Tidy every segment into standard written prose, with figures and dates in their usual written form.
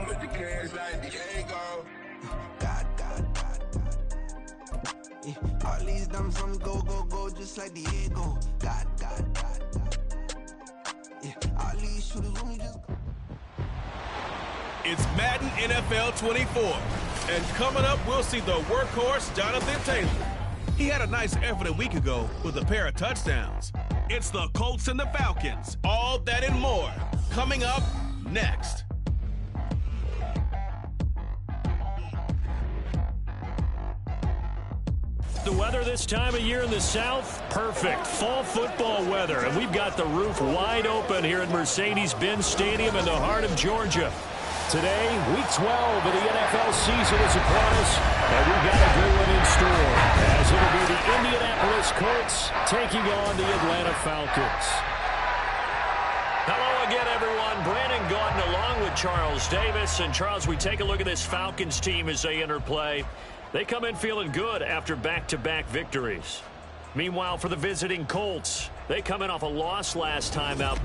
I'm with the cash like Diego. God. Yeah, all these numbers on go, just like Diego. God. Yeah, all these shooters on me just. It's Madden NFL 24. And coming up, we'll see the workhorse Jonathan Taylor. He had a nice effort a week ago with a pair of touchdowns. It's the Colts and the Falcons. All that and more coming up next. The weather this time of year in the South, perfect. Fall football weather, and we've got the roof wide open here at Mercedes-Benz Stadium in the heart of Georgia. Today, Week 12 of the NFL season is upon us, and we've got a good one in store, as it'll be the Indianapolis Colts taking on the Atlanta Falcons. Hello again, everyone. Brandon Gaudin along with Charles Davis. And, Charles, we take a look at this Falcons team as they enter play. They come in feeling good after back-to-back victories. Meanwhile, for the visiting Colts, they come in off a loss last time out.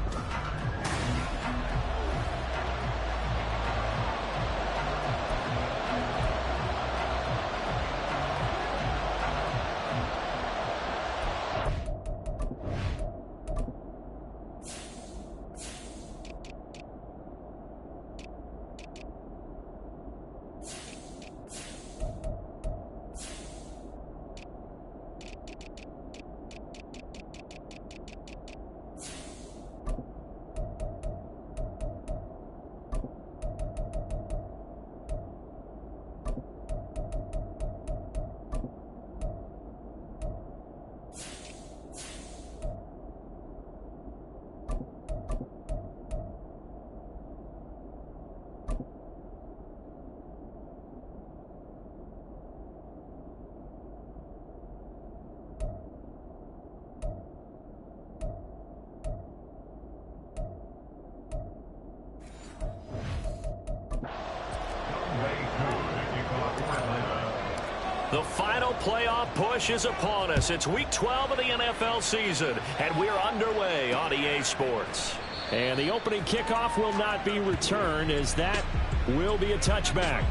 The final playoff push is upon us. It's Week 12 of the NFL season, and we're underway on EA Sports. And the opening kickoff will not be returned, as that will be a touchback.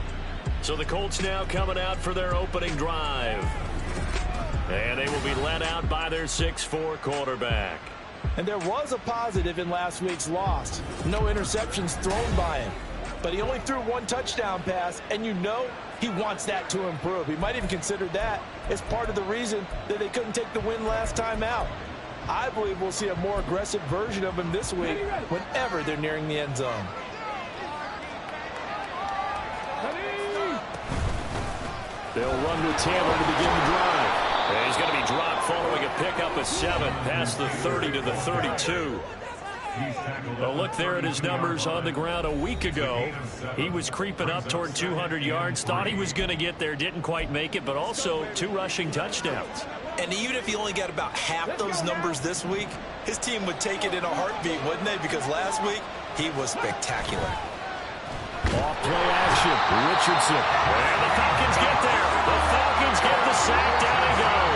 So the Colts now coming out for their opening drive. And they will be led out by their 6'4" quarterback. And there was a positive in last week's loss. No interceptions thrown by him. But he only threw one touchdown pass, and you know he wants that to improve. He might even consider that as part of the reason that they couldn't take the win last time out. I believe we'll see a more aggressive version of him this week whenever they're nearing the end zone. They'll run with Taylor to begin the drive. And he's going to be dropped following a pickup of 7 past the 30 to the 32. A look there at his numbers on the ground a week ago. He was creeping up toward 200 yards. Thought he was going to get there. Didn't quite make it, but also 2 rushing touchdowns. And even if he only got about half those numbers this week, his team would take it in a heartbeat, wouldn't they? Because last week, he was spectacular. Off-play action. Richardson. And the Falcons get there. The Falcons get the sack. Down he goes.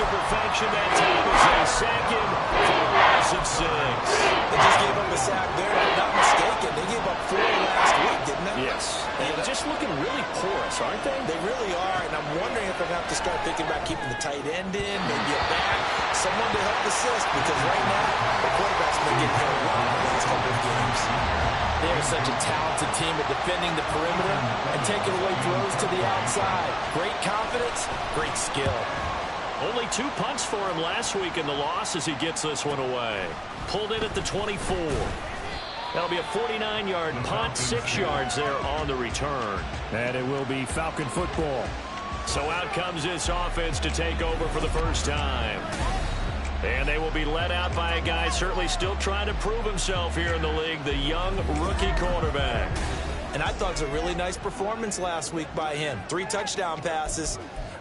Perfection that time as they sack him for a loss of 6. They just gave him a sack there, if I'm not mistaken. They gave up 4 last week, didn't they? Yes. And they're just looking really porous, aren't they? They really are, and I'm wondering if they're going to have to start thinking about keeping the tight end in, maybe a back, someone to help assist, because right now, the quarterback's been getting hit a lot in the last couple of games. They are such a talented team at defending the perimeter and taking away throws to the outside. Great confidence, great skill. Only 2 punts for him last week in the loss as he gets this one away. Pulled in at the 24. That'll be a 49-yard punt, 6 yards there on the return. And it will be Falcon football. So out comes this offense to take over for the first time. And they will be led out by a guy certainly still trying to prove himself here in the league, the young rookie quarterback. And I thought it was a really nice performance last week by him. 3 touchdown passes.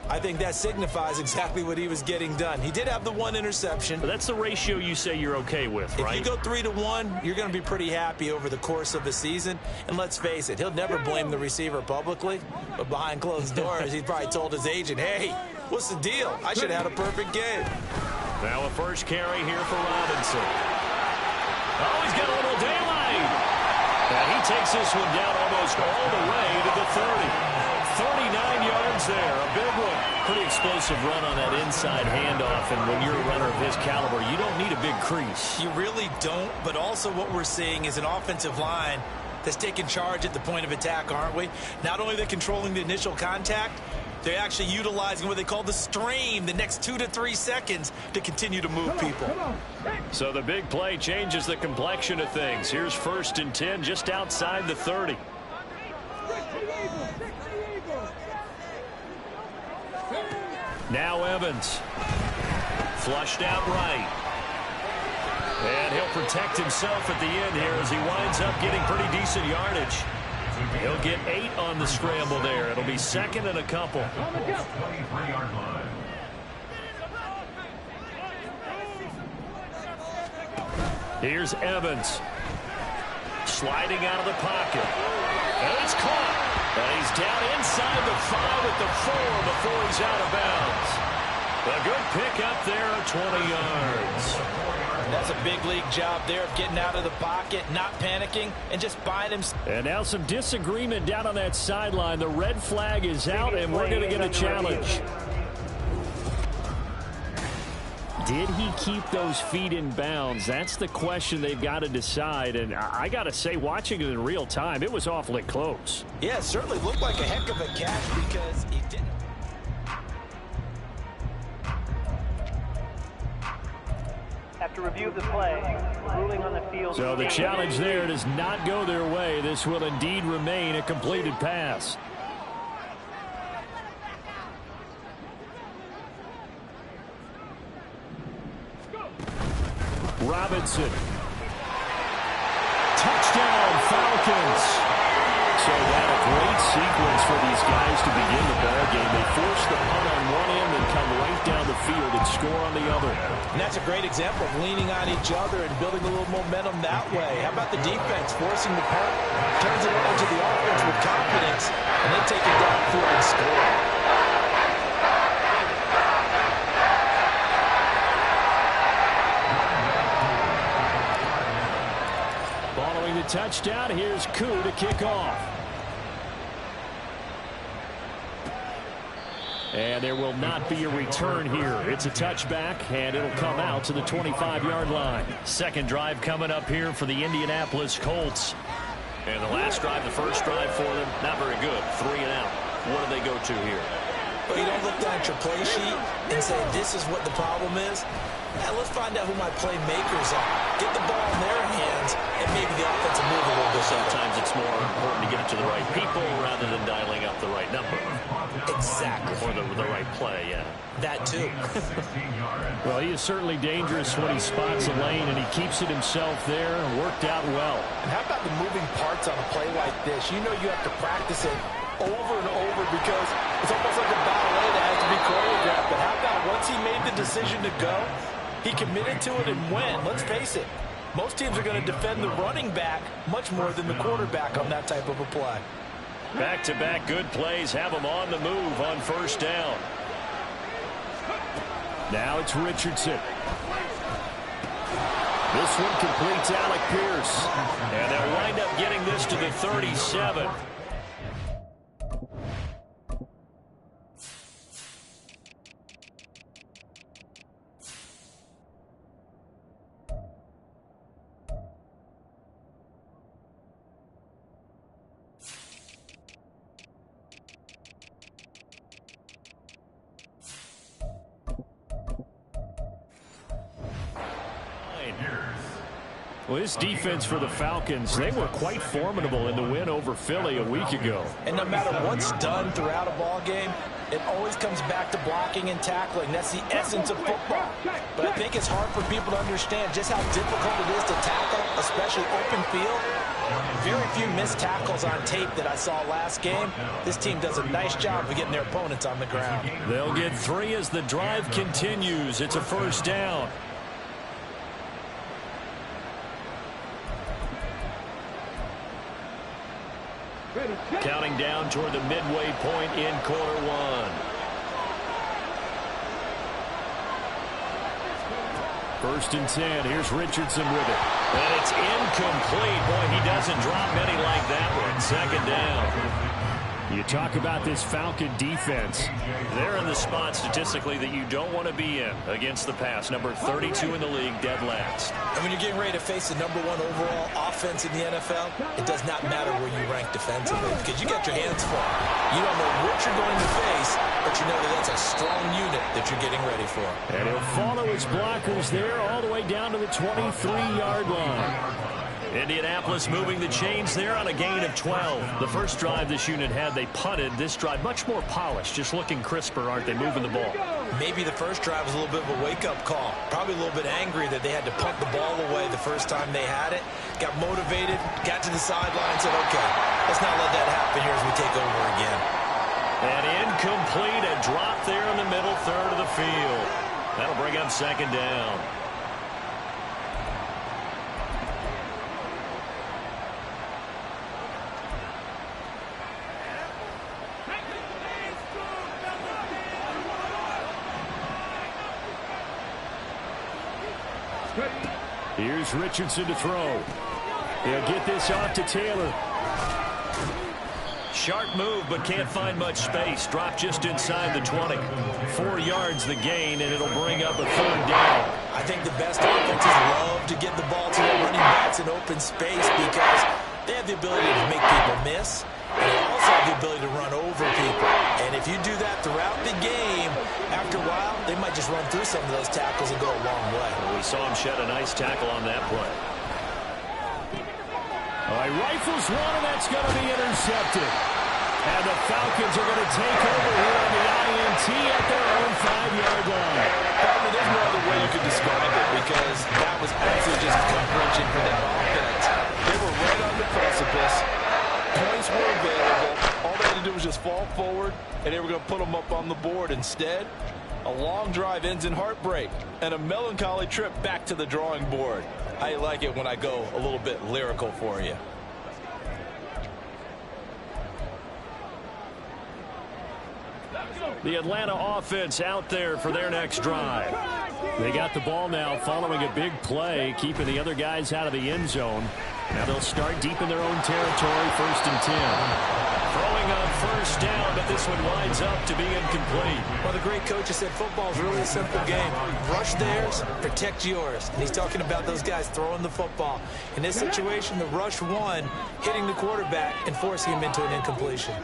I think that signifies exactly what he was getting done. He did have the one interception. But that's the ratio you say you're okay with, right? If you go 3-to-1, you're going to be pretty happy over the course of a season. And let's face it, he'll never blame the receiver publicly. But behind closed doors, he probably told his agent, hey, what's the deal? I should have had a perfect game. Now a first carry here for Robinson. Oh, he's got a little daylight. And he takes this one down almost all the way to the 30. 39 yards there, a big one. Pretty explosive run on that inside handoff, and when you're a runner of his caliber, you don't need a big crease. You really don't, but also what we're seeing is an offensive line that's taking charge at the point of attack, aren't we? Not only are they controlling the initial contact, they're actually utilizing what they call the stream, the next 2 to 3 seconds, to continue to move people. So the big play changes the complexion of things. Here's 1st and 10 just outside the 30. Now Evans. Flushed out right. And he'll protect himself at the end here as he winds up getting pretty decent yardage. He'll get 8 on the scramble there. It'll be 2nd and a couple. Here's Evans. Sliding out of the pocket. And it's caught. And he's down inside the 5 at the 4 before he's out of bounds. A good pick up there of 20 yards. That's a big league job there of getting out of the pocket, not panicking, and just buying him. And now some disagreement down on that sideline. The red flag is out, and we're going to get a challenge. Did he keep those feet in bounds? That's the question they've got to decide. And I got to say, watching it in real time, it was awfully close. Yeah, it certainly looked like a heck of a catch because he didn't. After review of the play, ruling on the field. So the challenge there does not go their way. This will indeed remain a completed pass. Robinson. Touchdown, Falcons. So that a great sequence for these guys to begin the ball game. They force the punt on one end and come right down the field and score on the other. And that's a great example of leaning on each other and building a little momentum that way. How about the defense forcing the punt, turns it over to the offense with confidence, and they take it downfield and score. Following the touchdown, here's Koo to kick off. And there will not be a return here. It's a touchback, and it'll come out to the 25-yard line. Second drive coming up here for the Indianapolis Colts. And the last drive, the first drive for them, not very good. 3 and out. What do they go to here? Well, you don't look down at your play sheet and say, this is what the problem is. Yeah, let's find out who my playmakers are. Get the ball in their hands, and maybe the offense will move a little bit. Sometimes it's more important to get it to the right people rather than dialing up the right number. Exactly. Or the right play, yeah. That too. Well, he is certainly dangerous when he spots a lane, and he keeps it himself there. Worked out well. And how about the moving parts on a play like this? You know you have to practice it over and over because it's almost like a ballet that has to be choreographed. But how about once he made the decision to go, he committed to it and went. Let's face it, most teams are going to defend the running back much more than the quarterback on that type of a play. Back-to-back good plays have them on the move on first down. Now it's Richardson. This one completes Alec Pierce. And they'll wind up getting this to the 37. Well, this defense for the Falcons, they were quite formidable in the win over Philly a week ago. And no matter what's done throughout a ball game, It always comes back to blocking and tackling. That's the essence of football. But I think it's hard for people to understand just how difficult it is to tackle, especially open field. Very few missed tackles on tape that I saw last game. This team does a nice job of getting their opponents on the ground. They'll get 3 as the drive continues. It's a first down. Counting down toward the midway point in quarter 1. First and 10. Here's Richardson with it. And it's incomplete. Boy, he doesn't drop many like that one. Second down. You talk about this Falcon defense. They're in the spot statistically that you don't want to be in against the pass. Number 32 in the league, dead last. And when you're getting ready to face the #1 overall offense in the NFL, it does not matter where you rank defensively because you got your hands full. You don't know what you're going to face, but you know that that's a strong unit that you're getting ready for. And he'll follow his blockers there all the way down to the 23-yard line. Indianapolis moving the chains there on a gain of 12. The first drive this unit had, they punted. This drive much more polished, just looking crisper, aren't they, moving the ball? Maybe the first drive was a little bit of a wake-up call. Probably a little bit angry that they had to punt the ball away the first time they had it. Got motivated, got to the sideline, said, okay, let's not let that happen here as we take over again. And incomplete, a drop there in the middle third of the field. That'll bring up second down. Here's Richardson to throw. He'll get this off to Taylor. Sharp move, but can't find much space. Drop just inside the 20. 4 yards the gain, and it'll bring up a third down. I think the best offenses love to get the ball to their running backs in open space because they have the ability to make people miss. And they also have the ability to run over people. And if you do that throughout the game, after a while, they might just run through some of those tackles and go a long way. Well, we saw him shed a nice tackle on that play. All right, rifles one, and that's going to be intercepted. And the Falcons are going to take over here on the INT at their own 5-yard line. There's no other way you could describe it because that was absolutely just gut-wrenching for that offense. They were right on the precipice. Points were available. All they had to do was just fall forward, and they were going to put them up on the board. Instead, a long drive ends in heartbreak and a melancholy trip back to the drawing board. I like it when I go a little bit lyrical for you. The Atlanta offense out there for their next drive. They got the ball now following a big play, keeping the other guys out of the end zone. Now they'll start deep in their own territory, first and 10. Throwing on first down, but this one winds up to be incomplete. Well, the great coach has said football is really a simple game. Rush theirs, protect yours. And he's talking about those guys throwing the football. In this situation, the rush one, hitting the quarterback and forcing him into an incompletion.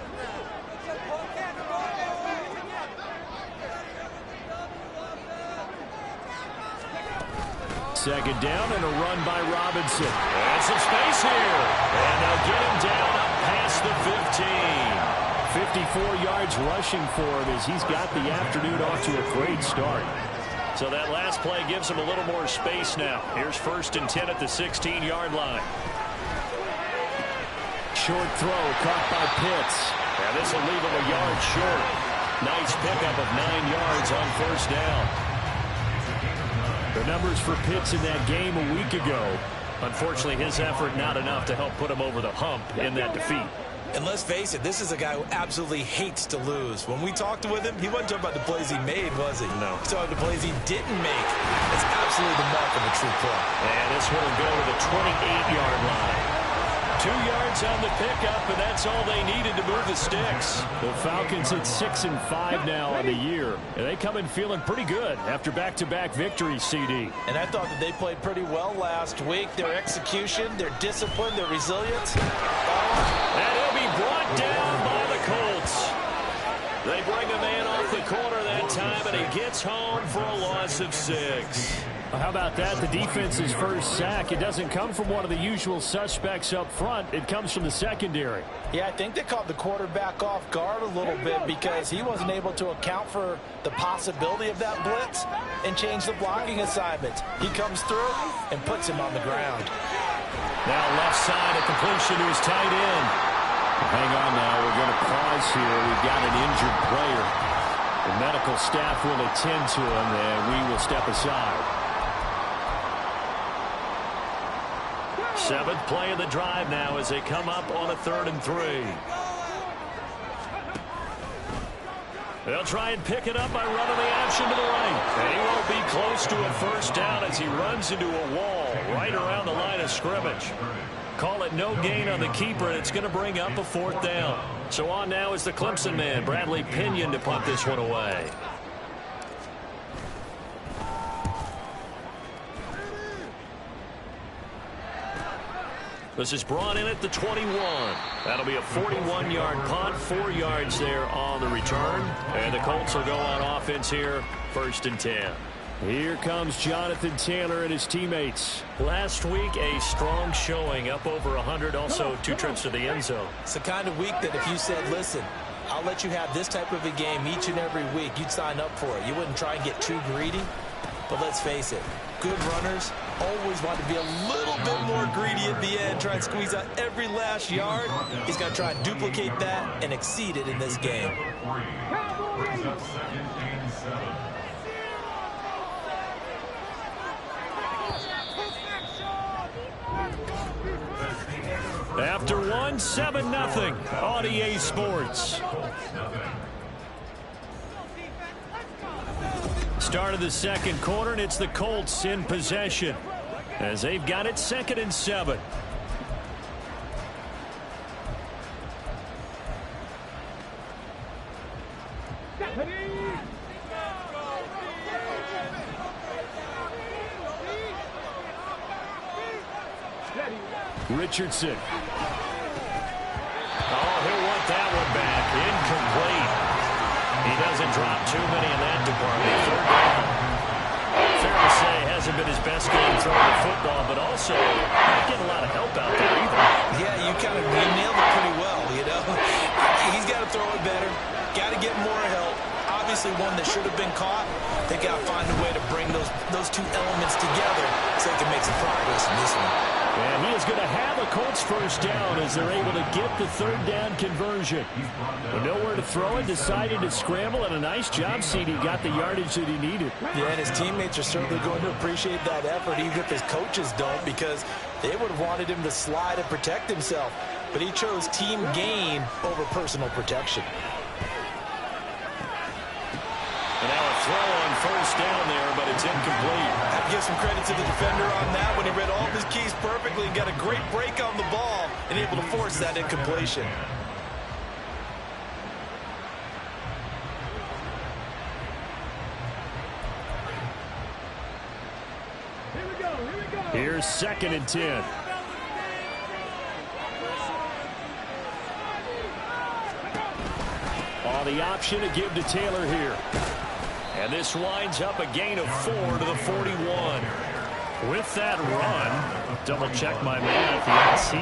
Second down and a run by Robinson. And some space here. And they'll get him down up past the 15. 54 yards rushing for him as he's got the afternoon off to a great start. So that last play gives him a little more space now. Here's first and 10 at the 16-yard line. Short throw caught by Pitts. And this will leave him a yard short. Nice pickup of 9 yards on first down. The numbers for Pitts in that game a week ago. Unfortunately, his effort not enough to help put him over the hump in that defeat. And let's face it, this is a guy who absolutely hates to lose. When we talked with him, he wasn't talking about the plays he made, was he? No. He's talking about the plays he didn't make. It's absolutely the mark of a true pro. And this one will go to the 28-yard line. 2 yards on the pickup, and that's all they needed to move the sticks. The Falcons at 6-5 now on the year, and they come in feeling pretty good after back-to-back victories, CD. And I thought that they played pretty well last week. Their execution, their discipline, their resilience. And he'll be brought down by the Colts. They bring a man off the corner that time, and he gets home for a loss of 6. Well, how about that? The defense's first sack. It doesn't come from one of the usual suspects up front. It comes from the secondary. Yeah, I think they caught the quarterback off guard a little bit because he wasn't able to account for the possibility of that blitz and change the blocking assignments. He comes through and puts him on the ground. Now left side, a completion to his tight end. Hang on now, we're going to pause here. We've got an injured player. The medical staff will attend to him, and we will step aside. Seventh play of the drive now as they come up on a 3rd and 3. They'll try and pick it up by running the option to the right. And he won't be close to a first down as he runs into a wall right around the line of scrimmage. Call it no gain on the keeper, and it's going to bring up a 4th down. So on now is the Clemson man, Bradley Pinion, to punt this one away. This is brought in at the 21. That'll be a 41-yard punt, 4 yards there on the return. And the Colts will go on offense here, 1st and 10. Here comes Jonathan Taylor and his teammates. Last week, a strong showing, up over 100, also 2 trips to the end zone. It's the kind of week that if you said, listen, I'll let you have this type of a game each and every week, you'd sign up for it. You wouldn't try and get too greedy. But let's face it, good runners always want to be a little bit more greedy at the end, try and squeeze out every last yard. He's going to try and duplicate that and exceed it in this game. After 1, 7-0 on EA Sports. Start of the second quarter, and it's the Colts in possession as they've got it 2nd and 7. Richardson. Oh, he'll want that one back. Incomplete. He doesn't drop too many in that department. 3rd down. Fair to say, hasn't been his best game throwing the football, but also not getting a lot of help out there either. Yeah, you nailed it pretty well, you know. He's got to throw it better. Got to get more help. Obviously one that should have been caught. They got to find a way to bring those 2 elements together so they can make some progress in this one. And he is going to have a Colts first down as they're able to get the 3rd down conversion. But nowhere to throw it, decided to scramble, and a nice job, CD got the yardage that he needed. Yeah, and his teammates are certainly going to appreciate that effort, even if his coaches don't, because they would have wanted him to slide and protect himself. But he chose team gain over personal protection. And now a throw on first down there, but it's incomplete. I have to give some credit to the defender on that when he read all of his keys perfectly and got a great break on the ball and able to force that incompletion. Here's 2nd and 10. On the option to give to Taylor here. And this winds up a gain of 4 to the 41. With that run, double check my math, yes, he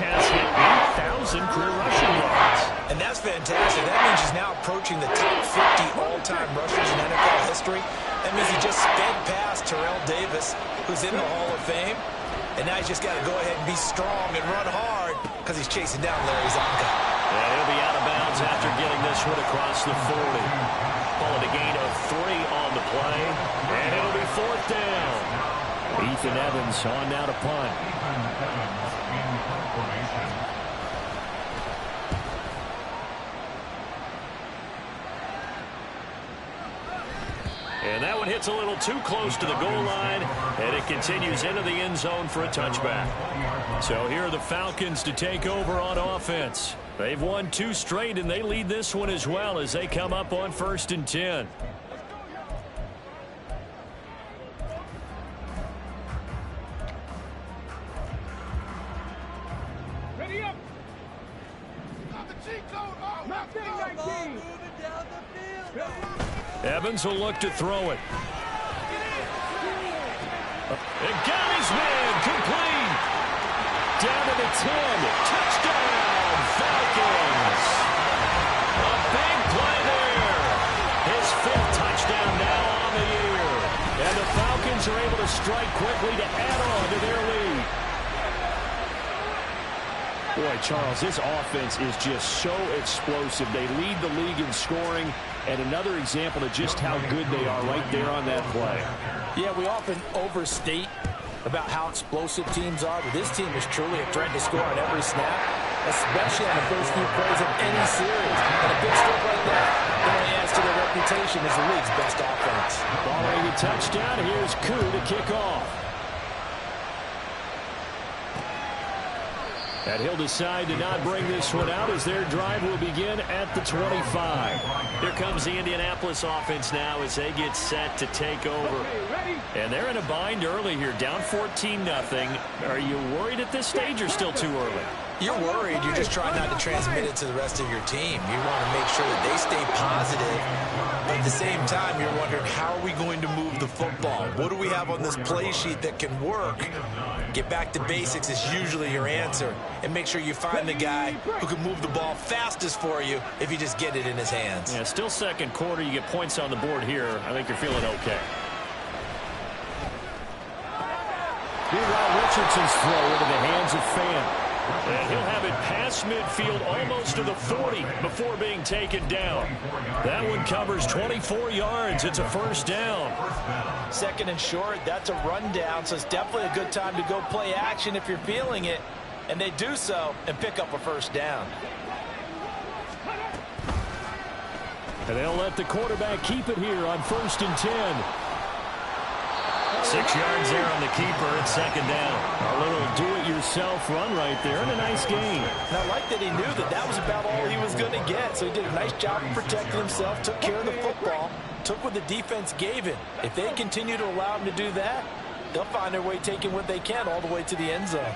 has hit 8,000 career rushing yards. And that's fantastic. That means he's now approaching the top 50 all-time rushers in NFL history. That means he just sped past Terrell Davis, who's in the Hall of Fame. And now he's just got to go ahead and be strong and run hard because he's chasing down Larry Zonka. And he'll be out of bounds after getting this one across the 40. Call it a gain of 3 on the play. And it'll be 4th down. Ethan Evans on now to punt. And that one hits a little too close to the goal line, and it continues into the end zone for a touchback. So here are the Falcons to take over on offense. They've won 2 straight, and they lead this one as well as they come up on 1st and 10. Ready up. Evans will look to throw it. And got his man complete. Down to the 10. Touchdown, Falcons. A big play there. His 5th touchdown now on the year. And the Falcons are able to strike quickly to add on to their lead. Boy, Charles, this offense is just so explosive. They lead the league in scoring, and another example of just how good they are right there on that play. Yeah, we often overstate about how explosive teams are, but this team is truly a threat to score on every snap, especially on the first few plays of any series. And a big stroke like that only adds to their reputation as the league's best offense. Following a touchdown, here's Koo to kick off. And he'll decide to not bring this one out as their drive will begin at the 25. Here comes the Indianapolis offense now as they get set to take over. And they're in a bind early here, down 14-0. Are you worried at this stage or still too early? You're worried. You're just trying not to transmit it to the rest of your team. You want to make sure that they stay positive. But at the same time, you're wondering, how are we going to move the football? What do we have on this play sheet that can work? Get back to basics is usually your answer. And make sure you find the guy who can move the ball fastest for you if you just get it in his hands. Yeah, still second quarter. You get points on the board here. I think you're feeling okay. Meanwhile, Richardson's throw into the hands of Fan. And he'll have it past midfield almost to the 40 before being taken down. That one covers 24 yards. It's a first down. Second and short, that's a rundown, so it's definitely a good time to go play action if you're feeling it. And they do so and pick up a first down. And they'll let the quarterback keep it here on 1st and 10. 6 yards there on the keeper at second down. A little do-it-yourself run right there and a nice gain. And I like that he knew that that was about all he was going to get. So he did a nice job of protecting himself, took care of the football, took what the defense gave him. If they continue to allow him to do that, they'll find their way taking what they can all the way to the end zone.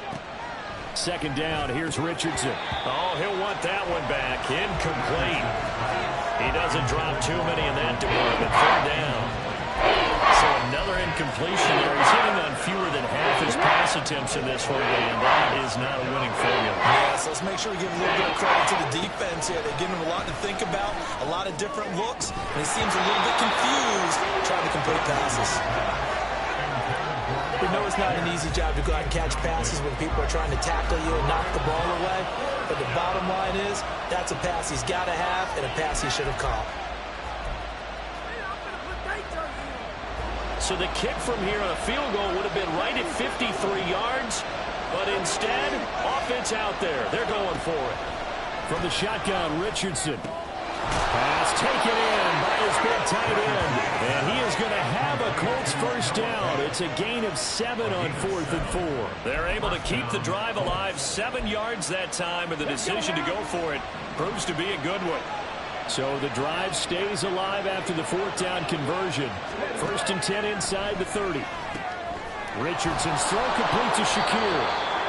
Second down, here's Richardson. Oh, he'll want that one back. Incomplete. He doesn't drop too many in that department. 3rd down. So another incompletion there. He's hitting on fewer than half his pass attempts in this one, and that is not a winning formula. Yes, let's make sure we give a little bit of credit to the defense here. They're giving him a lot to think about, a lot of different looks, and he seems a little bit confused trying to complete passes. We know it's not an easy job to go out and catch passes when people are trying to tackle you and knock the ball away, but the bottom line is that's a pass he's got to have and a pass he should have caught. So the kick from here on a field goal would have been right at 53 yards, but instead, offense out there. They're going for it. From the shotgun, Richardson. Pass taken in by his big tight end, and he is going to have a Colts first down. It's a gain of 7 on 4th and 4. They're able to keep the drive alive, 7 yards that time, and the decision to go for it proves to be a good one. So the drive stays alive after the 4th down conversion. 1st and 10 inside the 30. Richardson's throw complete to Shakir.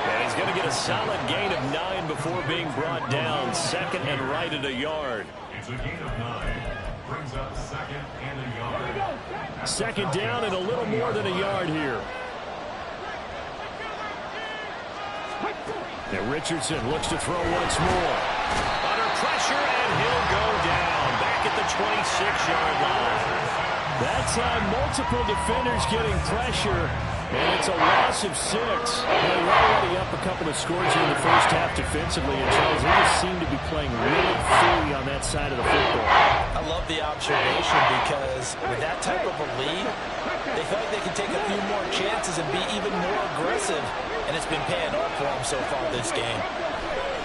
And he's going to get a solid gain of 9 before being brought down. 2nd and right at a yard. It's a gain of 9. Brings up 2nd and a yard. 2nd down and a little more than a yard here. Now Richardson looks to throw once more. Under pressure, and he'll go down back at the 26-yard line. That time, multiple defenders getting pressure, and it's a loss of 6. They're already up a couple of scores here in the first half defensively, and Charles, they just seem to be playing really free on that side of the football. I love the observation because with that type of a lead, they feel like they can take a few more chances and be even more aggressive, and it's been paying off for them so far this game.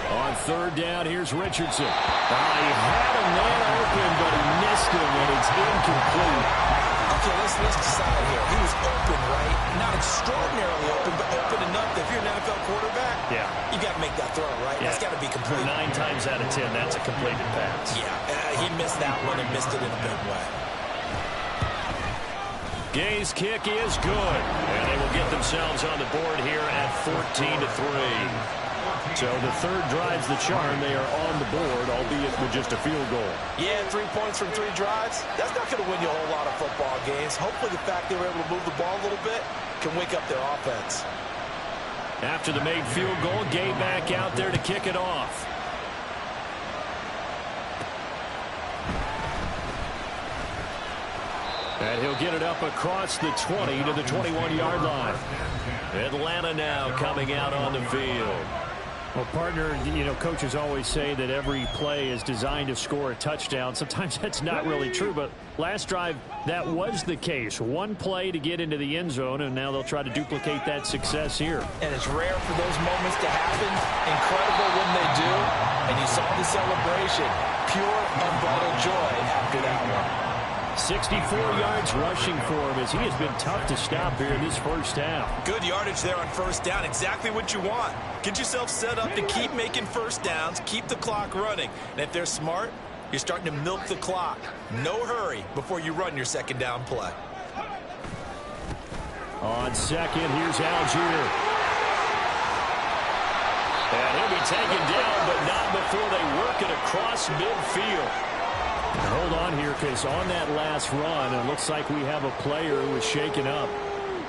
On 3rd down, here's Richardson. He had a man open, but he missed him, and it's incomplete. Okay, let's decide here. He was open, right? Not extraordinarily open, but open enough that if you're an NFL quarterback, you got to make that throw, right? Yeah. That's got to be complete. 9 times out of 10, that's a completed pass. Yeah, he missed that one and missed it in a big way. Gay's kick is good, and they will get themselves on the board here at 14-3. So the third drives the charm. They are on the board, albeit with just a field goal. Yeah, 3 points from 3 drives. That's not going to win you a whole lot of football games. Hopefully the fact they were able to move the ball a little bit can wake up their offense. After the made field goal, Gay back out there to kick it off. And he'll get it up across the 20 to the 21-yard line. Atlanta now coming out on the field. Well, partner, you know, coaches always say that every play is designed to score a touchdown. Sometimes that's not really true, but last drive, that was the case. One play to get into the end zone, and now they'll try to duplicate that success here. And it's rare for those moments to happen. Incredible when they do. And you saw the celebration. Pure, unbridled joy after that one. 64 yards rushing for him as he has been tough to stop here in this first half. Good yardage there on first down. Exactly what you want. Get yourself set up to keep making first downs, keep the clock running. And if they're smart, you're starting to milk the clock. No hurry before you run your second down play. On second, here's Algier. And he'll be taken down, but not before they work it across midfield. Hold on here, because on that last run, it looks like we have a player who is shaken up.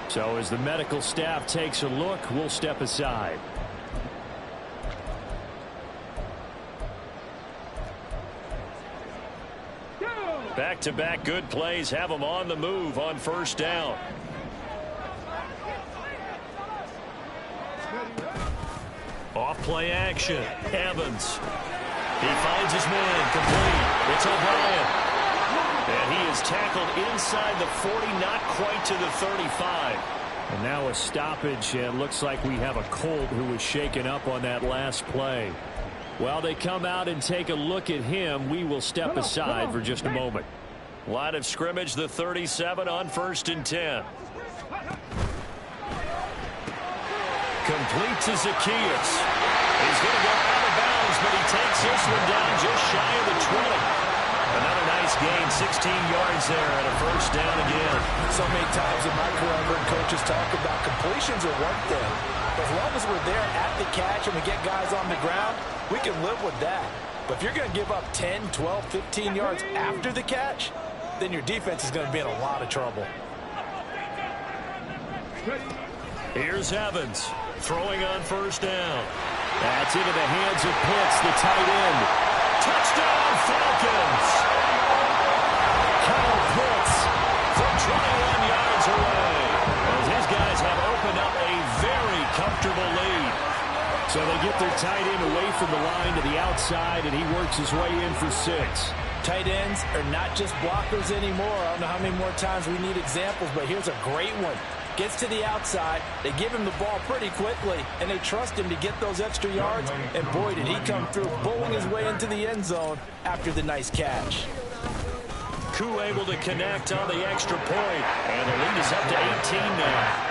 So as the medical staff takes a look, we'll step aside. Back-to-back good plays have them on the move on first down. Off play action. Evans. He finds his man complete. It's O'Brien. And he is tackled inside the 40, not quite to the 35. And now a stoppage, and it looks like we have a Colt who was shaken up on that last play. While they come out and take a look at him, we will step aside for just a moment. Line of scrimmage, the 37 on 1st and 10. Complete to Zacchaeus. He's going to go out of bounds, but he takes this one down just shy of the 20. Another nice gain, 16 yards there, and a first down again. So many times in my career, I've heard coaches talk about completions are one thing. As long as we're there at the catch and we get guys on the ground, we can live with that. But if you're going to give up 10, 12, 15 yards after the catch, then your defense is going to be in a lot of trouble. Here's Evans throwing on first down. That's into the hands of Pitts, the tight end. Touchdown, Falcons! Kyle Pitts from 21 yards away. As his guys have opened up a very comfortable lead. So they get their tight end away from the line to the outside, and he works his way in for 6. Tight ends are not just blockers anymore. I don't know how many more times we need examples, but here's a great one. Gets to the outside, they give him the ball pretty quickly, and they trust him to get those extra yards, and boy, did he come through, bowling his way into the end zone after the nice catch. Koo able to connect on the extra point, and the lead is up to 18 now.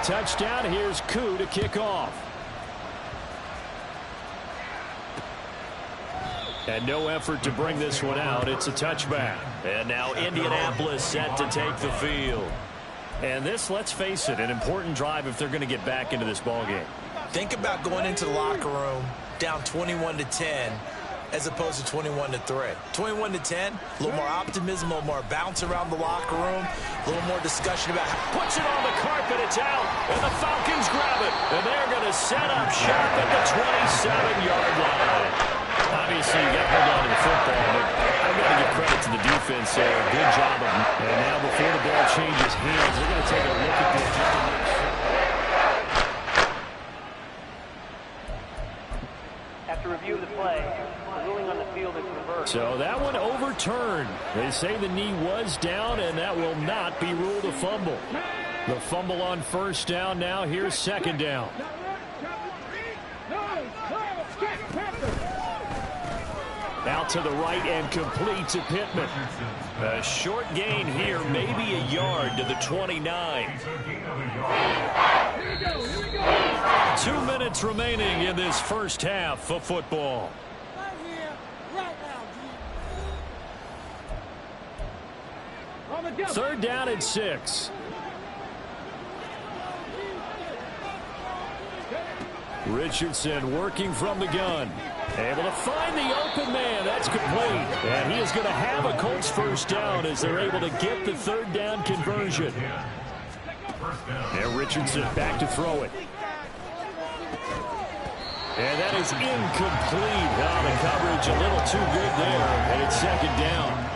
Touchdown. Here's Koo to kick off. And no effort to bring this one out. It's a touchback. And now Indianapolis set to take the field. And this, let's face it, an important drive if they're going to get back into this ballgame. Think about going into the locker room down 21-10 as opposed to 21-3. 21-10, a little more optimism, a little more bounce around the locker room, a little more discussion about how... Puts it on the carpet, it's out, and the Falcons grab it, and they're going to set up shop at the 27-yard line. Obviously, you got to hold on to the football, but I've got to give credit to the defense there. Good job of them. And now before the ball changes hands, they're going to take a look at this just to make sure. After review of the play, the ruling on the field is reversed. So that one overturned. They say the knee was down, and that will not be ruled a fumble. The fumble on first down now. Here's second down. Out to the right and complete to Pittman. A short gain here, maybe a yard to the 29. 2 minutes remaining in this first half of football. Third down and 6. Richardson working from the gun. Able to find the open man. That's complete. And he is going to have a Colts first down as they're able to get the third down conversion. And Richardson back to throw it. And that is incomplete. The coverage a little too good there. And it's second down.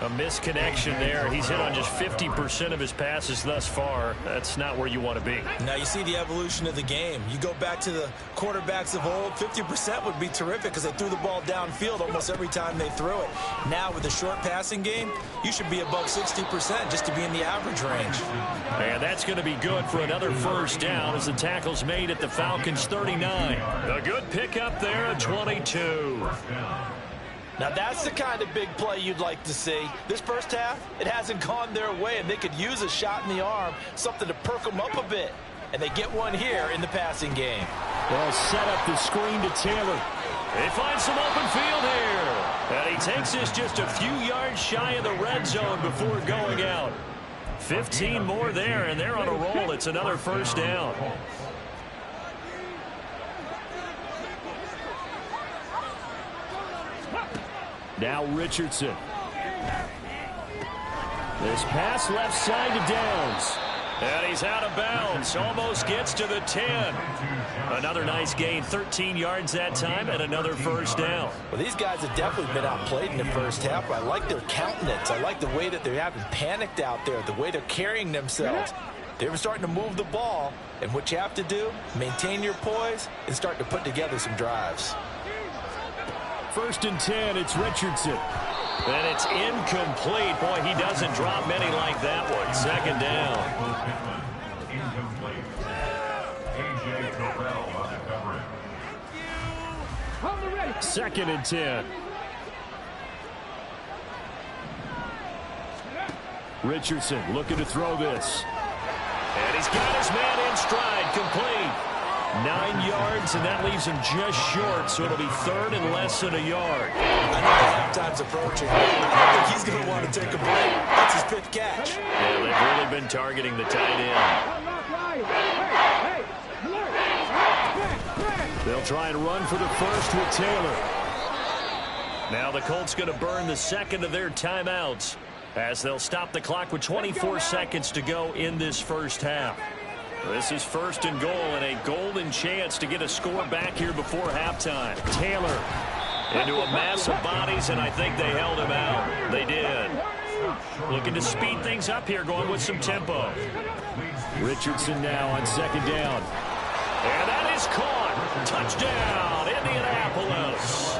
A misconnection there. He's hit on just 50% of his passes thus far. That's not where you want to be. Now you see the evolution of the game. You go back to the quarterbacks of old, 50% would be terrific because they threw the ball downfield almost every time they threw it. Now with the short passing game, you should be above 60% just to be in the average range. And that's going to be good for another first down as the tackle's made at the Falcons' 39. A good pickup there at 22. Now that's the kind of big play you'd like to see. This first half, it hasn't gone their way, and they could use a shot in the arm, something to perk them up a bit. And they get one here in the passing game. They'll set up the screen to Taylor. They find some open field here. And he takes this just a few yards shy of the red zone before going out. 15 more there, and they're on a roll. It's another first down. Now Richardson. This pass left side to Downs. And he's out of bounds. Almost gets to the 10. Another nice gain. 13 yards that time and another first down. Well, these guys have definitely been outplayed in the first half. I like their countenance. I like the way that they haven't panicked out there, the way they're carrying themselves. They're starting to move the ball. And what you have to do, maintain your poise and start to put together some drives. First and 10, it's Richardson. And it's incomplete. Boy, he doesn't drop many like that one. Second down. Second and 10. Richardson looking to throw this. And he's got his man in stride, complete. 9 yards, and that leaves him just short, so it'll be third and less than a yard. I know the halftime's approaching. I think he's going to want to take a break. That's his 5th catch. Yeah, they've really been targeting the tight end. They'll try and run for the first with Taylor. Now the Colts going to burn the second of their timeouts as they'll stop the clock with 24 seconds to go in this first half. This is first and goal and a golden chance to get a score back here before halftime. Taylor into a mass of bodies, and I think they held him out. They did. Looking to speed things up here, going with some tempo. Richardson now on second down. And that is caught. Touchdown, Indianapolis.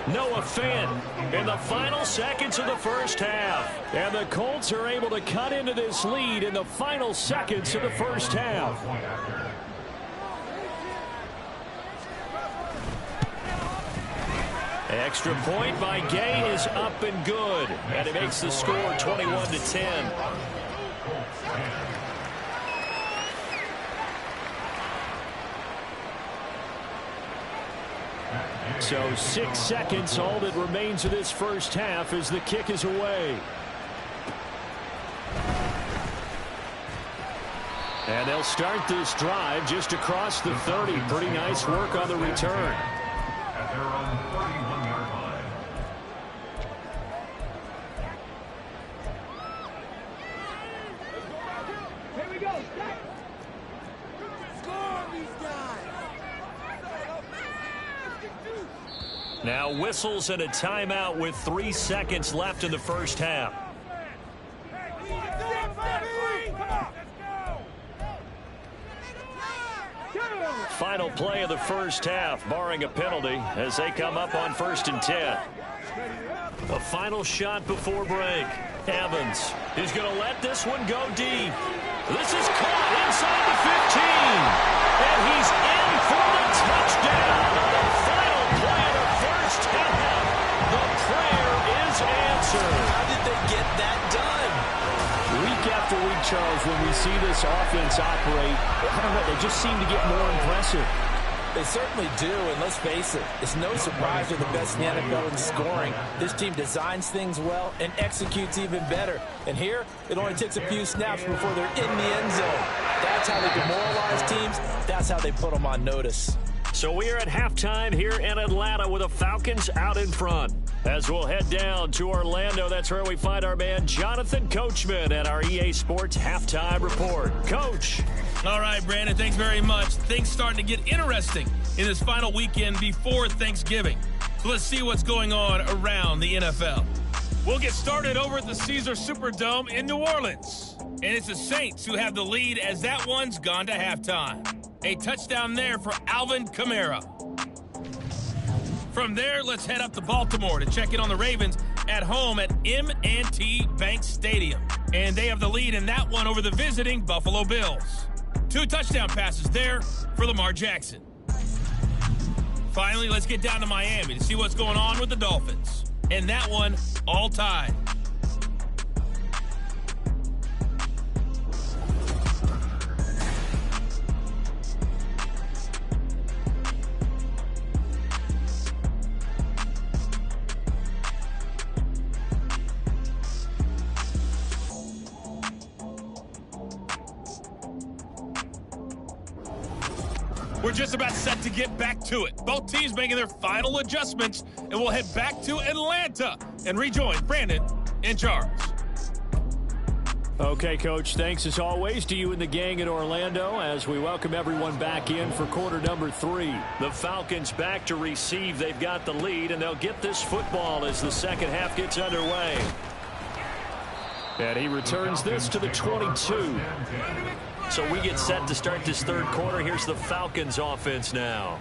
Noah Fant in the final seconds of the first half. And the Colts are able to cut into this lead in the final seconds of the first half. Extra point by Gay is up and good. And it makes the score 21-10. So 6 seconds, all that remains of this first half as the kick is away. And they'll start this drive just across the 30. Pretty nice work on the return. At their own 31-yard line. Here we go. Now whistles and a timeout with 3 seconds left in the first half. Final play of the first half, barring a penalty, as they come up on 1st and 10. A final shot before break. Evans is going to let this one go deep. This is caught inside the 15. And he's in for the touchdown on the final play of the first half. The prayer is answered. How did they after week, Charles, when we see this offense operate, I don't know, they just seem to get more impressive. They certainly do, and let's face it, it's no surprise they're the best in the NFL in scoring. This team designs things well and executes even better. And here, it only takes a few snaps before they're in the end zone. That's how they demoralize teams. That's how they put them on notice. So we are at halftime here in Atlanta with the Falcons out in front. As we'll head down to Orlando, that's where we find our man Jonathan Coachman at our EA Sports Halftime Report. Coach. All right, Brandon, thanks very much. Things starting to get interesting in this final weekend before Thanksgiving. So let's see what's going on around the NFL. We'll get started over at the Caesars Superdome in New Orleans. And it's the Saints who have the lead as that one's gone to halftime. A touchdown there for Alvin Kamara. From there, let's head up to Baltimore to check in on the Ravens at home at M&T Bank Stadium. And they have the lead in that one over the visiting Buffalo Bills. 2 touchdown passes there for Lamar Jackson. Finally, let's get down to Miami to see what's going on with the Dolphins. And that one, all tied. We're just about set to get back to it. Both teams making their final adjustments, and we'll head back to Atlanta and rejoin Brandon and Charles. Okay, Coach, thanks as always to you and the gang in Orlando as we welcome everyone back in for quarter number 3. The Falcons back to receive. They've got the lead, and they'll get this football as the second half gets underway. And he returns this to the 22. So we get set to start this third quarter. Here's the Falcons offense now.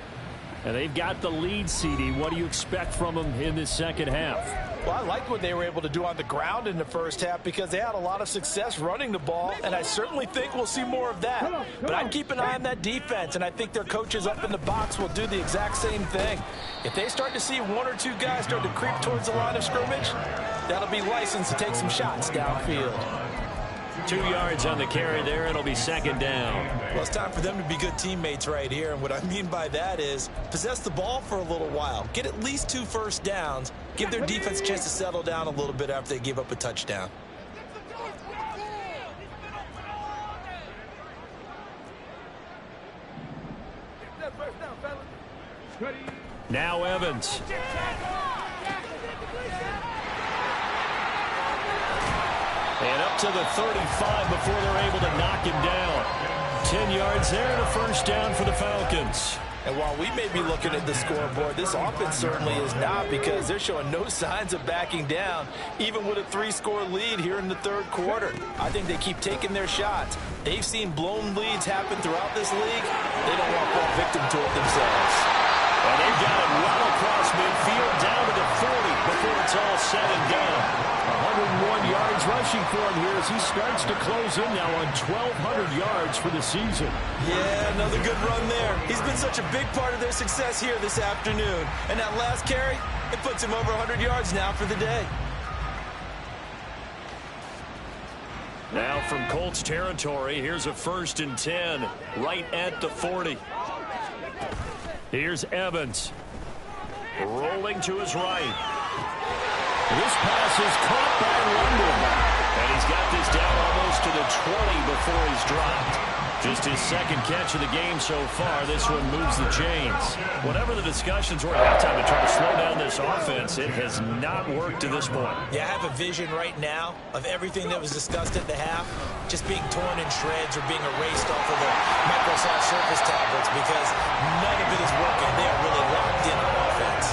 And they've got the lead, CD. What do you expect from them in this second half? Well, I liked what they were able to do on the ground in the first half because they had a lot of success running the ball, and I certainly think we'll see more of that. But I'd keep an eye on that defense, and I think their coaches up in the box will do the exact same thing. If they start to see 1 or 2 guys start to creep towards the line of scrimmage, that'll be licensed to take some shots downfield. 2 yards on the carry there. It'll be second down. Well, it's time for them to be good teammates right here. And what I mean by that is possess the ball for a little while. Get at least 2 first downs. Give their defense a chance to settle down a little bit after they give up a touchdown. Now Evans. And up to the 35 before they're able to knock him down. 10 yards there and a first down for the Falcons. And while we may be looking at the scoreboard, this offense certainly is not because they're showing no signs of backing down, even with a 3-score lead here in the third quarter. I think they keep taking their shots. They've seen blown leads happen throughout this league. They don't want to fall victim to it themselves. And they've got it well across midfield down to the 40 before it's all said and done. 101 yards rushing for him here as he starts to close in now on 1,200 yards for the season. Yeah, another good run there. He's been such a big part of their success here this afternoon. And that last carry, it puts him over 100 yards now for the day. Now from Colts territory, here's a 1st and 10 right at the 40. Here's Evans. Rolling to his right. This pass is caught by London. And he's got this down almost to the 20 before he's dropped. Just his second catch of the game so far. This one moves the chains. Whatever the discussions were at halftime to try to slow down this offense, it has not worked to this point. Yeah, I have a vision right now of everything that was discussed at the half just being torn in shreds or being erased off of the Microsoft Surface tablets because none of it is working. They are really locked in on offense.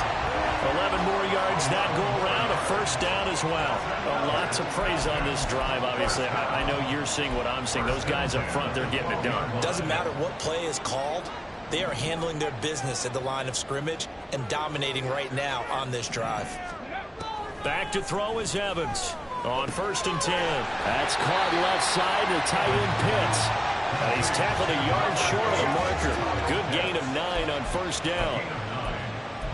11 more yards that go around, a first down as well. Lots of praise on this drive, obviously. I know you're seeing what I'm seeing. Those guys up front, they're getting it done. Doesn't matter what play is called. They are handling their business at the line of scrimmage and dominating right now on this drive. Back to throw is Evans on 1st and 10. That's caught left side to tight end Pitts. And he's tackled a yard short of the marker. Good gain of 9 on 1st down.